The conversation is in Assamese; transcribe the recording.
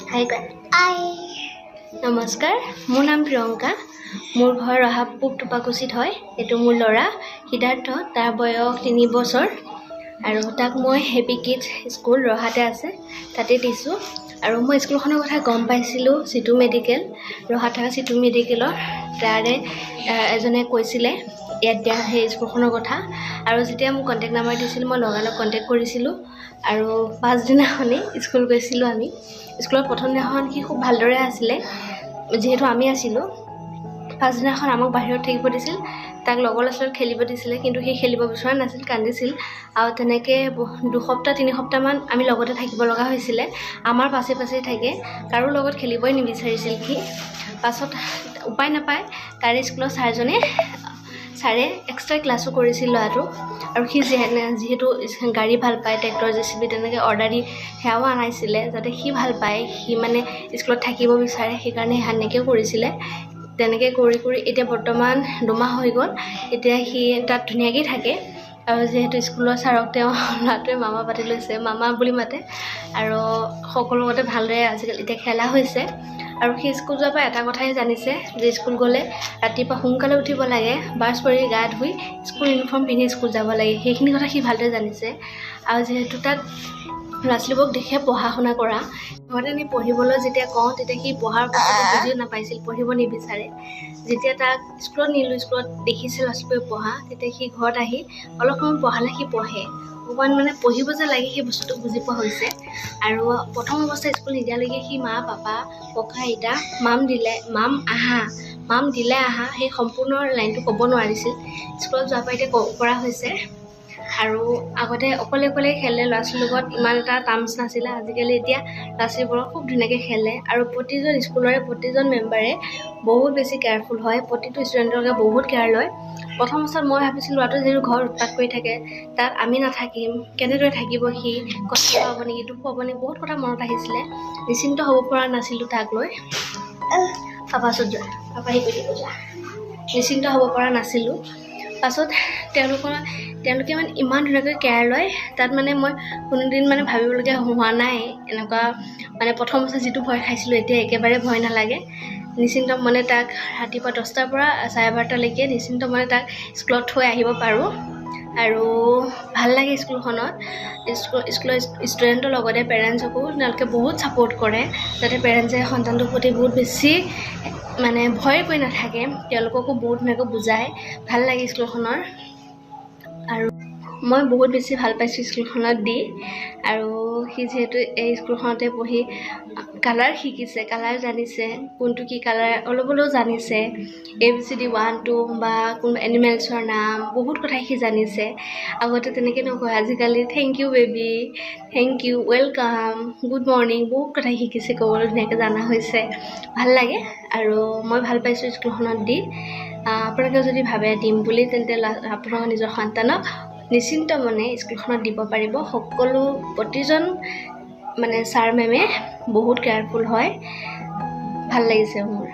হাই কোৱা নমস্কাৰ মোৰ নাম প্ৰিয়ংকা মোৰ ঘৰ ৰহাপুৰ টুপাকুচিত হয় এটো মোৰ ল'ৰা সিদ্ধাৰ্থ তাৰ বয়স 3 বছৰ আৰু তাক মই হেপি কিডছ স্কুল ৰহাতে আছে তাতে দিছো আৰু মই স্কুলখনৰ কথা গম পাইছিলো সিটু মেডিকেল ৰহাত থকা সিটু মেডিকেলৰ তাৰে এজনে কৈছিলে ইয়াত দিয়া সেই স্কুলখনৰ কথা আৰু যেতিয়া মোক কন্টাক্ট নাম্বাৰ দিছিল মই লগালগ কন্টাক্ট কৰিছিলো আৰু পাঁচ দিনাখনে স্কুল গৈছিলো আমি স্কুলত প্ৰথম দিনাখন কি খুব ভালদৰে আছিলে যেহেতু আমি আছিলো পাঁচ দিনাখন আমাক বাহিৰত থাকিব দিছিল তাক লগৰ লগত খেলিব দিছিল কিন্তু সি খেলিব বিচৰা নাছিল কান্দিছিল আৰু তেনেকে দুই সপ্তাহ তিনি সপ্তাহ মান আমি লগতে থাকিব লগা হৈছিল আমাৰ পাছে পাছে থাকে কাৰো লগত খেলিবই নিবিচাৰিছিল কি পাছত উপায় নাপায় তাৰে স্কুলৰ ছাৰজনে সাৰে এক্সট্ৰা ক্লাসও কৰিছিল আৰু সি যেহেতু গাড়ী ভাল পায় ট্ৰেক্টৰ জেচিবি তেনেকে অৰ্ডাৰ দি হেয়াও আনাইছিল যাতে সি ভাল পায় সি মানে স্কুলত থাকিব বিচাৰে সেইকাৰণে হানেকে কৰিছিল তেনেকে কৰি কৰি এতিয়া বৰ্তমান 2 মাহ হৈ গ'ল এতিয়া সি তাত ধুনিয়াকৈ থাকে আৰু যেহেতু স্কুলৰ ছাৰক তেওঁ লাটে মামা পাতি লৈছে মামা বুলি মাতে আৰু সকলো মতে ভালদৰে আজিকালি এতিয়া খেলা হৈছে আৰু সি স্কুল যোৱাৰ পৰা এটা কথাই জানিছে যে স্কুল গ'লে ৰাতিপুৱা সোনকালে উঠিব লাগে বাছ পৰি গা ধুই স্কুল ইউনিফৰ্ম পিন্ধি স্কুল যাব লাগে সেইখিনি কথা সি ভালদৰে জানিছে আৰু যেহেতু তাত ল'ৰা-ছোৱালীবোৰক দেখে পঢ়া শুনা কৰা ঘৰতে নি পঢ়িবলৈ যেতিয়া কওঁ তেতিয়া সি পঢ়াৰ কথা বুজি নাপাইছিল পঢ়িব নিবিচাৰে যেতিয়া তাক স্কুলত নিলো স্কুলত দেখিছিল ল'ৰা-ছোৱালীবোৰে পঢ়া তেতিয়া সি ঘৰত আহি অলপ সময় পঢ়ালে সি পঢ়ে অকমান মানে পঢ়িব যে লাগে সেই বস্তুটো বুজি পোৱা হৈছে আৰু প্ৰথম অৱস্থা স্কুল নিদিয়ালৈকে সি মা পাপা ককা আইতা মাম দিলে আহা সেই সম্পূৰ্ণ লাইনটো ক'ব নোৱাৰিছিল স্কুলত যোৱাৰ পৰা এতিয়া কৰা হৈছে আৰু আগতে অকলে খেলে ল'ৰা-ছোৱালীৰ লগত ইমান এটা টাৰ্মছ নাছিলে আজিকালি এতিয়া ল'ৰা-ছোৱালীবোৰক খুব ধুনীয়াকৈ খেলে আৰু প্ৰতিজন স্কুলৰে প্ৰতিজন মেম্বাৰে বহুত বেছি কেয়াৰফুল হয় প্ৰতিটো ষ্টুডেণ্টকে বহুত কেয়াৰ লয় প্ৰথম অৱস্থাত মই ভাবিছিলোঁ ল'ৰাটো যিহেতু ঘৰত উৎপাত কৰি থাকে তাত আমি নাথাকিম কেনেদৰে থাকিব সি কষ্ট পাব নেকি দুখ পাব নেকি বহুত কথা মনত আহিছিলে নিশ্চিন্ত হ'ব পৰা নাছিলোঁ তাক লৈ নিশ্চিন্ত হ'ব পৰা নাছিলোঁ পাছত তেওঁলোকে মানে ইমান ধুনীয়াকৈ কেয়াৰ লয় তাত মানে মই কোনোদিন মানে ভাবিবলগীয়া হোৱা নাই এনেকুৱা মানে প্ৰথম অৱস্থাত যিটো ভয় খাইছিলোঁ এতিয়া একেবাৰে ভয় নালাগে নিশ্চিন্ত মনে তাক ৰাতিপুৱা 10টাৰ পৰা 12:30লৈকে নিশ্চিন্ত মনে তাক স্কুলত থৈ আহিব পাৰোঁ আৰু ভাল লাগে স্কুলখনত স্কুলৰ ষ্টুডেণ্টৰ লগতে পেৰেণ্টছকো তেওঁলোকে বহুত ছাপোৰ্ট কৰে যাতে পেৰেণ্টছে সন্তানটোৰ প্ৰতি বহুত বেছি মানে ভয় কৰি নাথাকে তেওঁলোককো বহুত ধুনীয়াকৈ বুজায় ভাল লাগে স্কুলখনৰ আৰু মই বহুত বেছি ভাল পাইছোঁ স্কুলখনত দি আৰু সি যিহেতু এই স্কুলখনতে পঢ়ি কালাৰ শিকিছে কালাৰ জানিছে কোনটো কি কালাৰ অলপ জানিছে ABCD 1 2 বা কোন এনিমেলছৰ নাম বহুত কথা সি জানিছে আগতে তেনেকৈ নকয় আজিকালি thank you baby thank you welcome good morning বহুত কথা শিকিছে ক'বলৈ ধুনীয়াকৈ জানা হৈছে ভাল লাগে আৰু মই ভাল পাইছোঁ স্কুলখনত দি আপোনালোকে যদি ভাবে দিম বুলি তেন্তে আপোনালোকৰ নিজৰ সন্তানক নিশ্চিন্ত মনে স্কুলখনত দিব পাৰিব সকলো প্ৰতিজন মানে ছাৰ মেমে বহুত কেয়াৰফুল হয় ভাল লাগিছে মোৰ